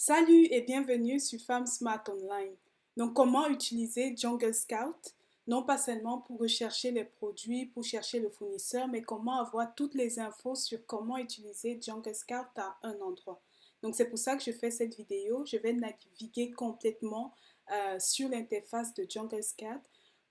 Salut et bienvenue sur Femmes Smart Online. Donc, comment utiliser Jungle Scout? Non pas seulement pour rechercher les produits, pour chercher le fournisseur, mais comment avoir toutes les infos sur comment utiliser Jungle Scout à un endroit. Donc, c'est pour ça que je fais cette vidéo. Je vais naviguer complètement sur l'interface de Jungle Scout.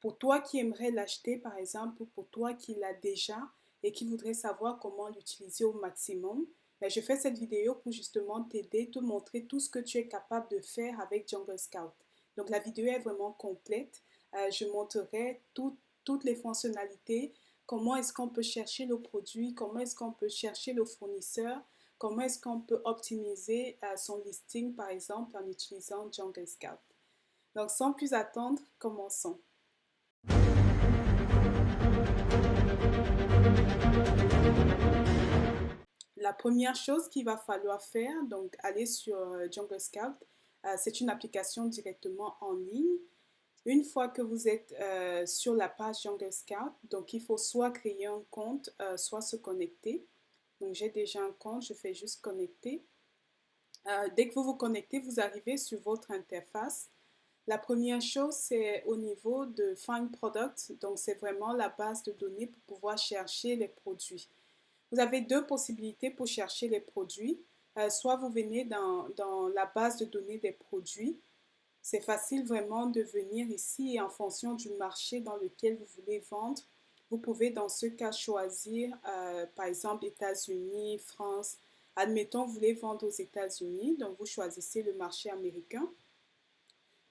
Pour toi qui aimerais l'acheter, par exemple, ou pour toi qui l'a déjà et qui voudrait savoir comment l'utiliser au maximum, ben, je fais cette vidéo pour justement t'aider, te montrer tout ce que tu es capable de faire avec Jungle Scout. Donc la vidéo est vraiment complète. Je montrerai toutes les fonctionnalités, comment est-ce qu'on peut chercher le produit, comment est-ce qu'on peut chercher le fournisseur, comment est-ce qu'on peut optimiser son listing par exemple en utilisant Jungle Scout. Donc sans plus attendre, commençons. La première chose qu'il va falloir faire, donc aller sur Jungle Scout, c'est une application directement en ligne. Une fois que vous êtes sur la page Jungle Scout, donc il faut soit créer un compte, soit se connecter. Donc j'ai déjà un compte, je fais juste connecter. Dès que vous vous connectez, vous arrivez sur votre interface. La première chose, c'est au niveau de Find Product, donc c'est vraiment la base de données pour pouvoir chercher les produits. Vous avez deux possibilités pour chercher les produits. Soit vous venez dans la base de données des produits. C'est facile vraiment de venir ici et en fonction du marché dans lequel vous voulez vendre, vous pouvez dans ce cas choisir par exemple États-Unis, France. Admettons, vous voulez vendre aux États-Unis, donc vous choisissez le marché américain.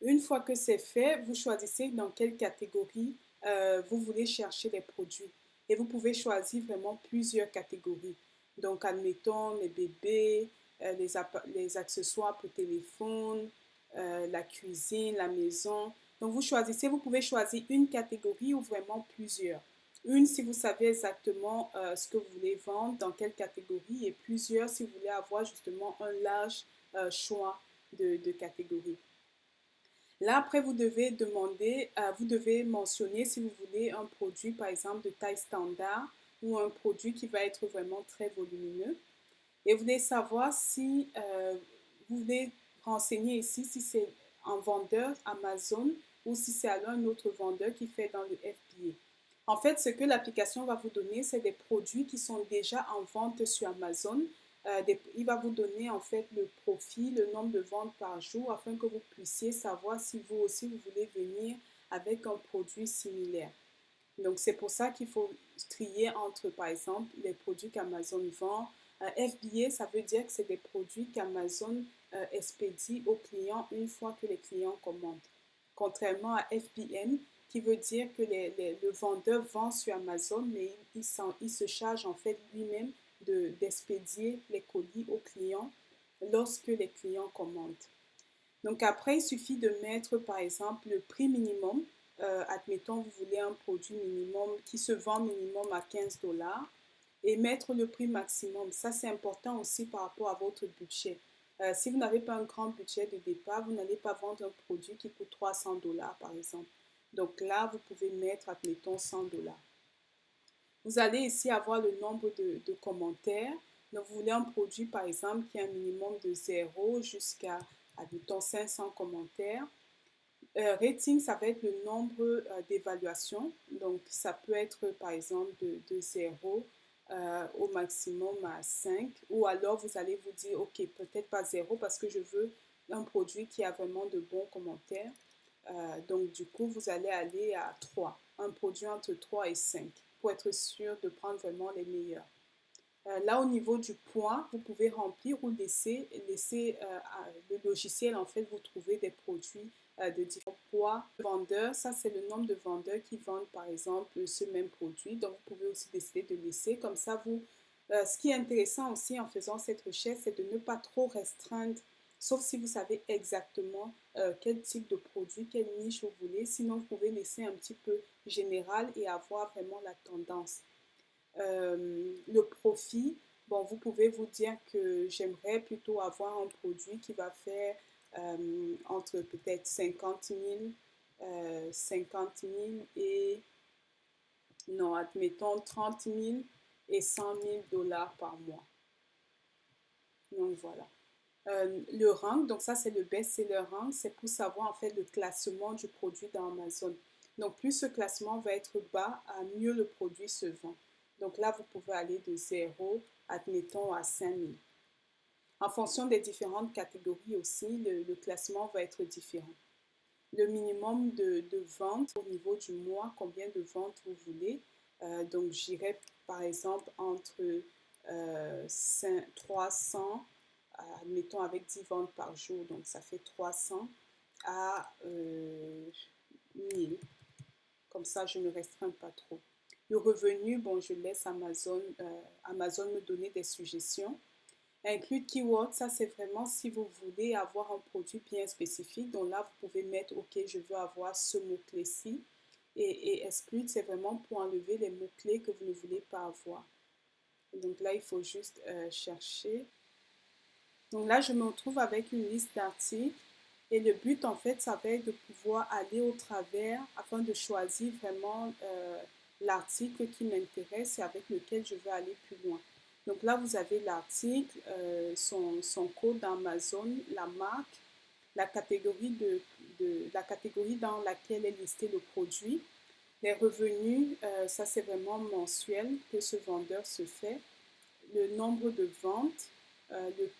Une fois que c'est fait, vous choisissez dans quelle catégorie vous voulez chercher les produits. Et vous pouvez choisir vraiment plusieurs catégories. Donc, admettons les bébés, les accessoires pour téléphone, la cuisine, la maison. Donc, vous choisissez, vous pouvez choisir une catégorie ou vraiment plusieurs. Une si vous savez exactement ce que vous voulez vendre, dans quelle catégorie, et plusieurs si vous voulez avoir justement un large choix de catégories. Là, après, vous devez demander, vous devez mentionner si vous voulez un produit, par exemple, de taille standard ou un produit qui va être vraiment très volumineux. Et vous voulez savoir si vous voulez renseigner ici si c'est un vendeur Amazon ou si c'est alors un autre vendeur qui fait dans le FBA. En fait, ce que l'application va vous donner, c'est des produits qui sont déjà en vente sur Amazon. Il va vous donner en fait le profit, le nombre de ventes par jour afin que vous puissiez savoir si vous aussi vous voulez venir avec un produit similaire. Donc, c'est pour ça qu'il faut trier entre, par exemple, les produits qu'Amazon vend. FBA, ça veut dire que c'est des produits qu'Amazon expédie aux clients une fois que les clients commandent. Contrairement à FBM, qui veut dire que le vendeur vend sur Amazon, mais il se charge en fait lui-même d'expédier les colis aux clients lorsque les clients commandent. Donc après, il suffit de mettre par exemple le prix minimum. Admettons, vous voulez un produit minimum qui se vend minimum à 15 dollars et mettre le prix maximum. Ça, c'est important aussi par rapport à votre budget. Si vous n'avez pas un grand budget de départ, vous n'allez pas vendre un produit qui coûte 300 dollars par exemple. Donc là, vous pouvez mettre, admettons, 100 dollars. Vous allez ici avoir le nombre de commentaires. Donc, vous voulez un produit, par exemple, qui a un minimum de 0 jusqu'à, admettons, 500 commentaires. Rating, ça va être le nombre d'évaluations. Donc, ça peut être, par exemple, de 0 au maximum à 5. Ou alors, vous allez vous dire, OK, peut-être pas 0 parce que je veux un produit qui a vraiment de bons commentaires. Donc, du coup, vous allez aller à 3. Un produit entre 3 et 5 pour être sûr de prendre vraiment les meilleurs. Là, au niveau du point, vous pouvez remplir ou laisser le logiciel en fait vous trouver des produits de différents poids. Vendeurs, ça c'est le nombre de vendeurs qui vendent par exemple ce même produit. Donc, vous pouvez aussi décider de laisser. Comme ça, ce qui est intéressant aussi en faisant cette recherche, c'est de ne pas trop restreindre, sauf si vous savez exactement quel type de produit, quelle niche vous voulez. Sinon, vous pouvez laisser un petit peu général et avoir vraiment la tendance. Le profit, bon, vous pouvez vous dire que j'aimerais plutôt avoir un produit qui va faire entre peut-être 50 000 et, non, admettons 30 000 et 100 000 dollars par mois. Donc voilà. Le rank, donc ça c'est le best-seller rank, c'est pour savoir en fait le classement du produit dans Amazon. Donc plus ce classement va être bas, mieux le produit se vend. Donc là, vous pouvez aller de 0, admettons, à 5000. En fonction des différentes catégories aussi, le classement va être différent. Le minimum de ventes au niveau du mois, combien de ventes vous voulez. Donc j'irai par exemple entre 300, admettons avec 10 ventes par jour, donc ça fait 300 à 1000. Comme ça, je ne restreins pas trop. Le revenu, bon, je laisse Amazon me donner des suggestions. Include keyword, ça c'est vraiment si vous voulez avoir un produit bien spécifique. Donc là, vous pouvez mettre, OK, je veux avoir ce mot-clé-ci. Et exclude, c'est vraiment pour enlever les mots-clés que vous ne voulez pas avoir. Et donc là, il faut juste chercher. Donc là, je me retrouve avec une liste d'articles. Et le but, en fait, ça va être de pouvoir aller au travers afin de choisir vraiment l'article qui m'intéresse et avec lequel je veux aller plus loin. Donc là, vous avez l'article, son code d'Amazon, la marque, la catégorie, la catégorie dans laquelle est listé le produit, les revenus, ça c'est vraiment mensuel que ce vendeur se fait, le nombre de ventes, le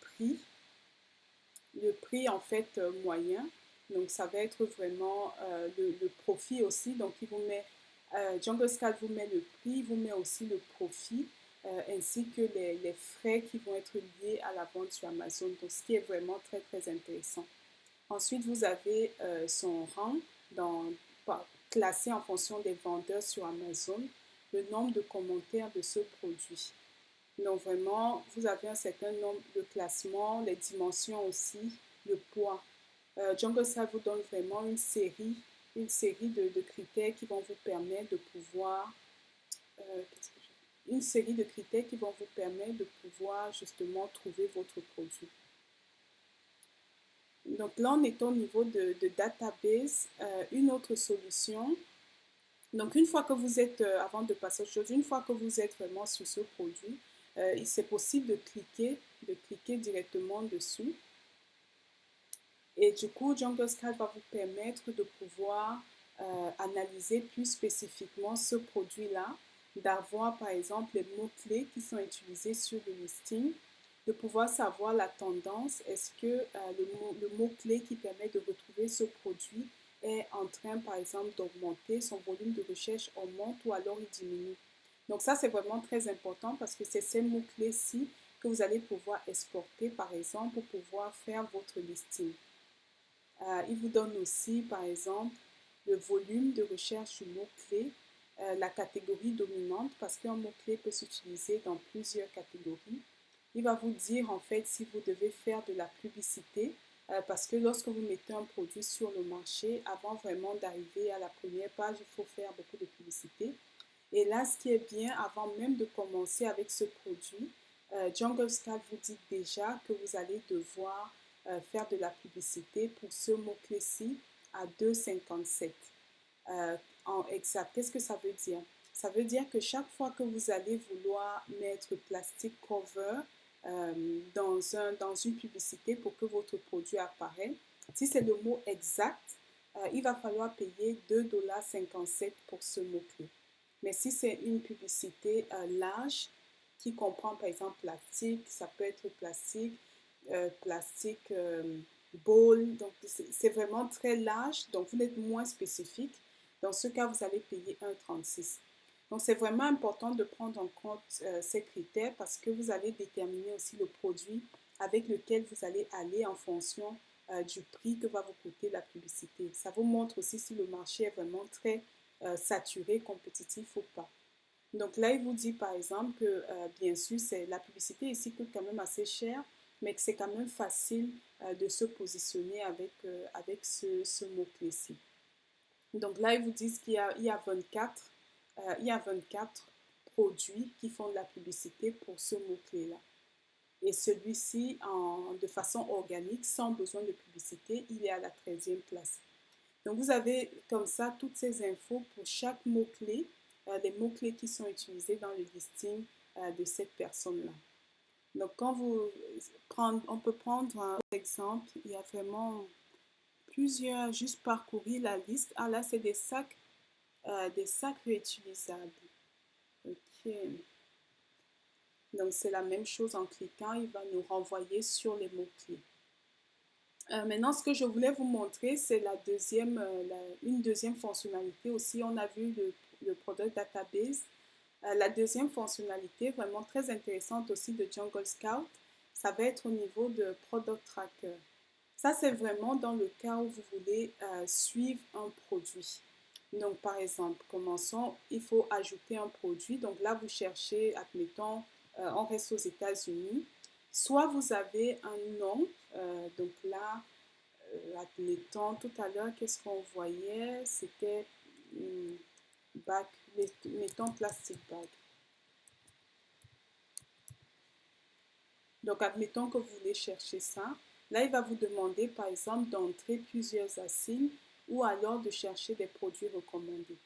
prix en fait moyen. Donc ça va être vraiment le profit aussi. Donc il vous met, Jungle Scout vous met le prix, vous met aussi le profit, ainsi que les frais qui vont être liés à la vente sur Amazon. Donc ce qui est vraiment très très intéressant. Ensuite vous avez son rang classé en fonction des vendeurs sur Amazon, le nombre de commentaires de ce produit. Donc vraiment, vous avez un certain nombre de classements, les dimensions aussi, le poids. Jungle Scout vous donne vraiment une série de critères qui vont vous permettre de pouvoir, une série de critères qui vont vous permettre de pouvoir justement trouver votre produit. Donc là, on est au niveau de database. Une autre solution. Donc une fois que vous êtes, avant de passer aux choses, une fois que vous êtes vraiment sur ce produit, c'est possible de cliquer directement dessus. Et du coup, Jungle Scout va vous permettre de pouvoir analyser plus spécifiquement ce produit-là, d'avoir par exemple les mots-clés qui sont utilisés sur le listing, de pouvoir savoir la tendance. Est-ce que le mot-clé qui permet de retrouver ce produit est en train, par exemple, d'augmenter, son volume de recherche augmente ou alors il diminue. Donc ça, c'est vraiment très important parce que c'est ces mots-clés-ci que vous allez pouvoir exporter, par exemple, pour pouvoir faire votre listing. Il vous donne aussi, par exemple, le volume de recherche du mot-clé, la catégorie dominante, parce qu'un mot-clé peut s'utiliser dans plusieurs catégories. Il va vous dire, en fait, si vous devez faire de la publicité, parce que lorsque vous mettez un produit sur le marché, avant vraiment d'arriver à la première page, il faut faire beaucoup de publicité. Et là, ce qui est bien, avant même de commencer avec ce produit, Jungle Scout vous dit déjà que vous allez devoir faire de la publicité pour ce mot-clé-ci à 2,57 en exact. Qu'est-ce que ça veut dire? Ça veut dire que chaque fois que vous allez vouloir mettre plastic cover dans une publicité pour que votre produit apparaisse, si c'est le mot exact, il va falloir payer 2,57 $ pour ce mot-clé. Mais si c'est une publicité large qui comprend par exemple plastique, ça peut être plastique, plastique bowl, donc c'est vraiment très large, donc vous êtes moins spécifique. Dans ce cas, vous allez payer 1,36 $. Donc c'est vraiment important de prendre en compte ces critères parce que vous allez déterminer aussi le produit avec lequel vous allez aller en fonction du prix que va vous coûter la publicité. Ça vous montre aussi si le marché est vraiment très saturé, compétitif ou pas. Donc là, il vous dit par exemple que bien sûr, la publicité ici coûte quand même assez cher, mais que c'est quand même facile de se positionner avec ce mot-clé-ci. Donc là, ils vous disent qu'il y a 24 produits qui font de la publicité pour ce mot-clé-là. Et celui-ci, de façon organique, sans besoin de publicité, il est à la 13e place. Donc vous avez comme ça toutes ces infos pour chaque mot-clé, les mots-clés qui sont utilisés dans le listing de cette personne-là. Donc, on peut prendre un exemple, il y a vraiment plusieurs, juste parcourir la liste. Ah là, c'est des sacs réutilisables. Ok. Donc, c'est la même chose en cliquant, il va nous renvoyer sur les mots-clés. Maintenant, ce que je voulais vous montrer, c'est une deuxième fonctionnalité aussi. On a vu le Product Database. La deuxième fonctionnalité, vraiment très intéressante aussi de Jungle Scout, ça va être au niveau de Product Tracker. Ça, c'est vraiment dans le cas où vous voulez suivre un produit. Donc, par exemple, commençons, il faut ajouter un produit. Donc là, vous cherchez, admettons, on reste aux États-Unis. Soit vous avez un nom, donc là, admettons, tout à l'heure, qu'est-ce qu'on voyait? C'était bac, mettons plastic bag. Donc, admettons que vous voulez chercher ça. Là, il va vous demander, par exemple, d'entrer plusieurs assignes ou alors de chercher des produits recommandés.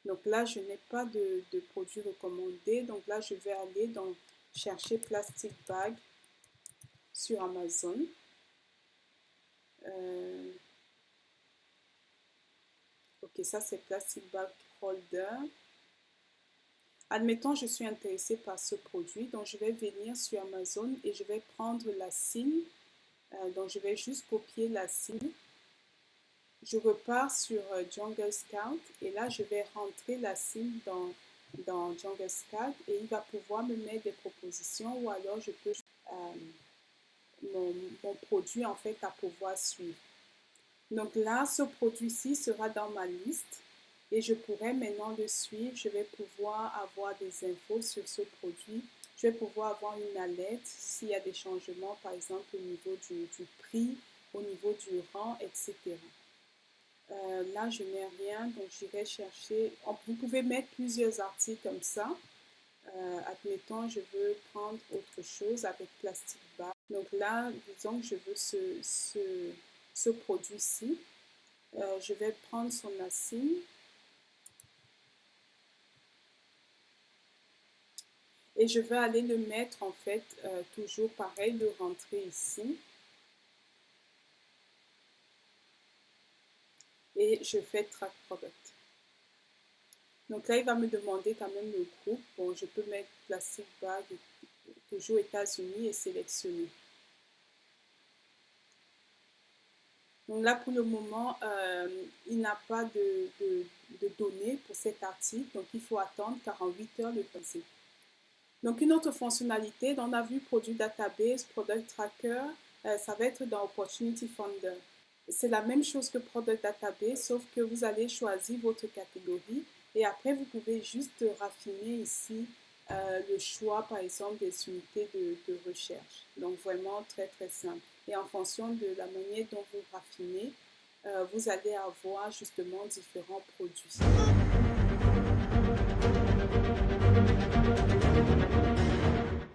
Donc là, je n'ai pas de produits recommandés. Donc là, je vais aller dans chercher plastic bag sur Amazon. Ok, ça c'est plastic bag holder. Admettons, je suis intéressée par ce produit, donc je vais venir sur Amazon et je vais prendre la signe. Donc je vais juste copier la signe. Je repars sur Jungle Scout et là je vais rentrer la signe dans Jungle Scout et il va pouvoir me mettre des propositions ou alors je peux mon produit en fait à pouvoir suivre. Donc là, ce produit-ci sera dans ma liste et je pourrais maintenant le suivre. Je vais pouvoir avoir des infos sur ce produit. Je vais pouvoir avoir une alerte s'il y a des changements, par exemple au niveau du prix, au niveau du rang, etc. Là, je n'ai rien, donc j'irai chercher. Vous pouvez mettre plusieurs articles comme ça. Admettons, je veux prendre autre chose avec plastic bag. Donc là, disons que je veux ce produit-ci. Je vais prendre son assigne. Et je vais aller le mettre en fait, toujours pareil, le rentrer ici. Et je fais Track Product. Donc là, il va me demander quand même le groupe. Bon, je peux mettre Plastic Bag, toujours États-Unis et sélectionner. Donc là, pour le moment, il n'a pas de données pour cet article. Donc, il faut attendre 48 heures le temps. Donc, une autre fonctionnalité, on a vu Product Database, Product Tracker, ça va être dans Opportunity Finder. C'est la même chose que Product Database, sauf que vous allez choisir votre catégorie et après, vous pouvez juste raffiner ici le choix, par exemple, des unités de recherche. Donc, vraiment très, très simple. Et en fonction de la manière dont vous raffinez, vous allez avoir justement différents produits.